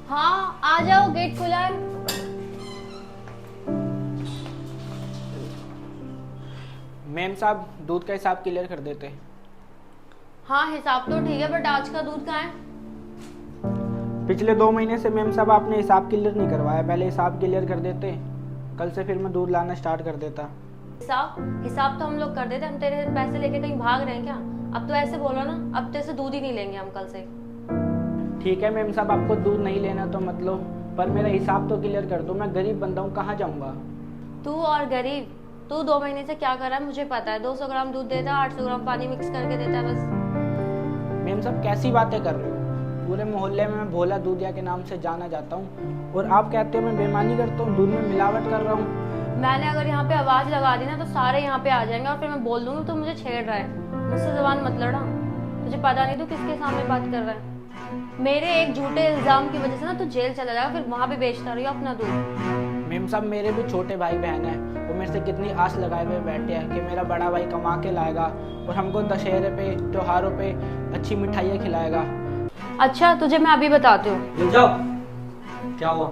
हाँ आ जाओ, गेट खुला है। मैम साहब दूध का हिसाब क्लियर कर देते। हाँ हिसाब तो ठीक है, बट आज का दूध कहाँ है? पिछले 2 महीने से मैम साहब आपने हिसाब क्लियर नहीं करवाया, पहले हिसाब क्लियर कर देते, कल से फिर मैं दूध लाना स्टार्ट कर देता। हिसाब हिसाब तो हम लोग कर देते, हम तेरे पैसे लेके कहीं भाग रहे हैं क्या? अब तो ऐसे बोलो ना, अब तेरे से दूध ही नहीं लेंगे हम कल से। ठीक है मैम साहब, आपको दूध नहीं लेना तो मतलब, पर मेरा हिसाब तो क्लियर कर दो, मैं गरीब बंदा हूँ, कहाँ जाऊँगा। तू और गरीब, तू 2 महीने से क्या कर रहा है मुझे पता है। 200 ग्राम दूध देता है, 800 ग्राम पानी मिक्स करके देता है बस। मैम साहब कैसी बातें कर रहे हो, पूरे मोहल्ले में मैं भोला दूधिया के नाम से जाना जाता हूँ, और आप कहते हो मैं बेईमानी करता हूँ, दूध में मिलावट कर रहा हूँ। मैंने अगर यहाँ पे आवाज लगा दी ना तो सारे यहाँ पे आ जाएंगे और फिर मैं बोल दूंगी तो मुझे छेड़ रहा है। मुझसे जबान मत लड़ा, तुझे पता नहीं तू किसके सामने बात कर रहा है। मेरे एक झूठे इल्जाम की वजह से ना तू जेल चला जाएगा, फिर वहां पे बेचता रहियो अपना दूध। मैम साहब मेरे भी छोटे भाई बहन हैं, वो मेरे से कितनी आस लगाए हुए बैठे हैं कि मेरा बड़ा भाई कमा के लाएगा और हमको दशहरे पे त्योहारों पे अच्छी मिठाइयाँ खिलाएगा। अच्छा तुझे मैं अभी बताती हूँ। रुक जाओ। क्या हुआ?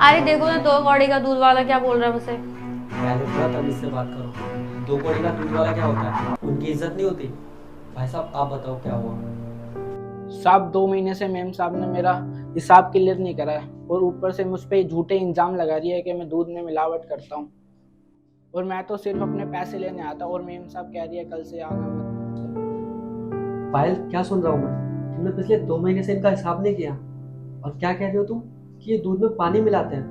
अरे देखो ना, 2 कौड़ी का दूध वाला क्या बोल रहा है मुझसे। पहले थोड़ा तमीज से बात करो। 2 कौड़ी का दूध वाला क्या होता है? उनकी इज्जत नहीं होती? भाई साहब आप बताओ क्या हुआ? साहब 2 महीने से मैम साहब ने मेरा हिसाब क्लियर नहीं करा है, और ऊपर से मुझ पे झूठे इल्जाम लगा रही है कि मैं दूध में मिलावट करता हूँ, और मैं तो सिर्फ अपने पैसे लेने आता, और मैम साहब कह रही है कल से आना मत। पायल क्या सुन रहा हूँ मैं? तुमने पिछले 2 महीने से इनका हिसाब नहीं किया, और क्या कह रहे हो तुम कि ये दूध में पानी मिलाते हैं?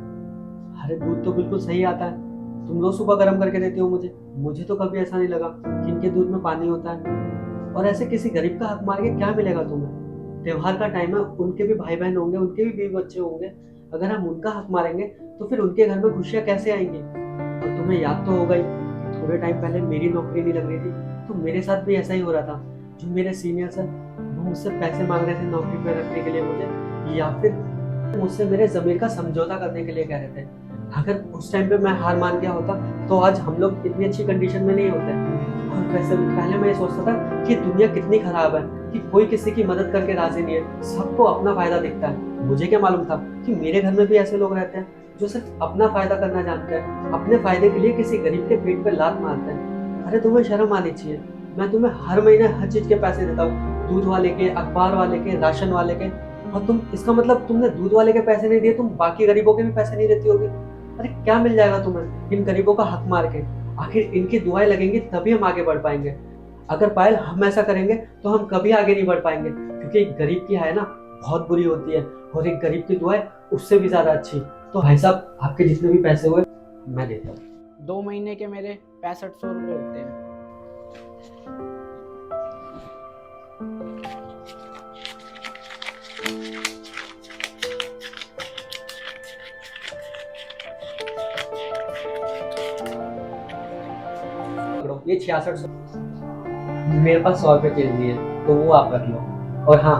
अरे दूध तो बिल्कुल सही आता है, तुम रोज सुबह गर्म करके देती हो मुझे। मुझे तो कभी ऐसा नहीं लगा कि इनके दूध में पानी होता है। और ऐसे किसी गरीब का हक मार के क्या मिलेगा तुम्हें? त्योहार का टाइम है, उनके भी भाई बहन होंगे, उनके भी बीवी बच्चे होंगे। अगर हम उनका हक मारेंगे तो फिर उनके घर में खुशियां कैसे आएंगी? और तुम्हें याद तो होगा ही कि थोड़े टाइम पहले मेरी नौकरी नहीं लग रही थी, तो मेरे साथ भी ऐसा ही हो रहा था। जो मेरे सीनियर्स हैं वो मुझसे पैसे मांग रहे थे नौकरी पे रखने के लिए मुझे, या फिर मुझसे मेरे जमीन का समझौता करने के लिए कह रहे थे। अगर उस टाइम पे मैं हार मान गया होता तो आज हम लोग इतनी अच्छी कंडीशन में नहीं होते। और वैसे पहले मैं ये सोचता था कि दुनिया कितनी खराब है, कि कोई किसी की मदद करके राजी नहीं है, सबको अपना फायदा दिखता है। मुझे क्या मालूम था कि मेरे घर में भी ऐसे लोग रहते हैं जो सिर्फ अपना फायदा करना जानते हैं, अपने फायदे के लिए किसी गरीब के पेट पे लात मारते हैं। अरे तुम्हें शर्म आनी चाहिए। मैं तुम्हें हर महीने हर चीज के पैसे देता हूँ, दूध वाले के, अखबार वाले के, राशन वाले के, और तुम, इसका मतलब तुमने दूध वाले के पैसे नहीं दिए, तुम बाकी गरीबों के भी पैसे नहीं देती होगी। अरे क्या मिल जाएगा तुम्हें इन गरीबों का हक मार के? आखिर इनकी दुआएं लगेंगी तभी हम आगे बढ़ पाएंगे। अगर पायल हम ऐसा करेंगे तो हम कभी आगे नहीं बढ़ पाएंगे, क्योंकि एक गरीब की हाय ना बहुत बुरी होती है, और एक गरीब की दुआएं उससे भी ज्यादा अच्छी। तो भाई साहब आपके जितने भी पैसे हुए मैं देता हूँ। 2 महीने के मेरे 6500 रुपये होते हैं। ये 6600, मेरे पास 100 रुपए चेंज नहीं है, तो वो आप रख लो। और हाँ,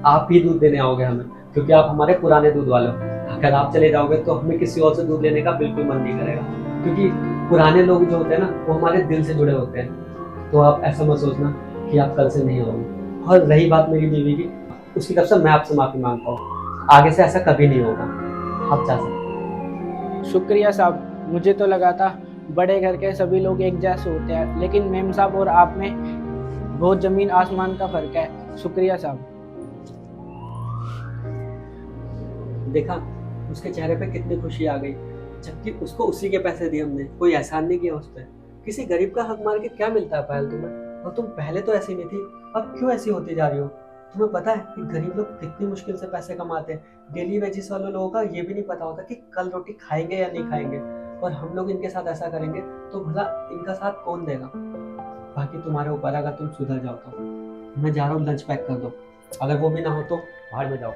आप ही दूध देने आओगे हमें, क्योंकि आप हमारे पुराने दूध वाले हो। अगर आप चले जाओगे तो हमें किसी और से दूध लेने का बिल्कुल मन नहीं करेगा, क्योंकि पुराने लोग जो होते हैं ना वो हमारे दिल से जुड़े होते हैं। तो आप ऐसा मत सोचना कि आप कल से नहीं आओगे। और रही बात मेरी बीवी की, उसकी तरफ से मैं आपसे माफी मांगता हूँ, आगे से ऐसा कभी नहीं होगा। आप जा सकते हैं। शुक्रिया साहब, मुझे तो लगा था बड़े घर के सभी लोग एक जैसे होते हैं, लेकिन मैम साहब और आप में बहुत जमीन आसमान का फर्क है। शुक्रिया साहब। देखा उसके चेहरे पे कितनी खुशी आ गई, जबकि उसको उसी के पैसे दिए हमने, कोई एहसान नहीं किया उस पर। किसी गरीब का हक मार के क्या मिलता है पायल तुम्हें? और तुम पहले तो ऐसी नहीं थी, अब क्यों ऐसी होती जा रही हो? तुम्हें पता है कि गरीब लोग कितनी मुश्किल से पैसे कमाते हैं। डेली वेजेस वाले लोगों का ये भी नहीं पता होता कि कल रोटी खाएंगे या नहीं खाएंगे, और हम लोग इनके साथ ऐसा करेंगे तो भला इनका साथ कौन देगा? बाकी तुम्हारे ऊपर, अगर तुम सुधर जाओ तो मैं जा रहा हूँ, लंच पैक कर दो। अगर वो भी ना हो तो बाहर में जाओ।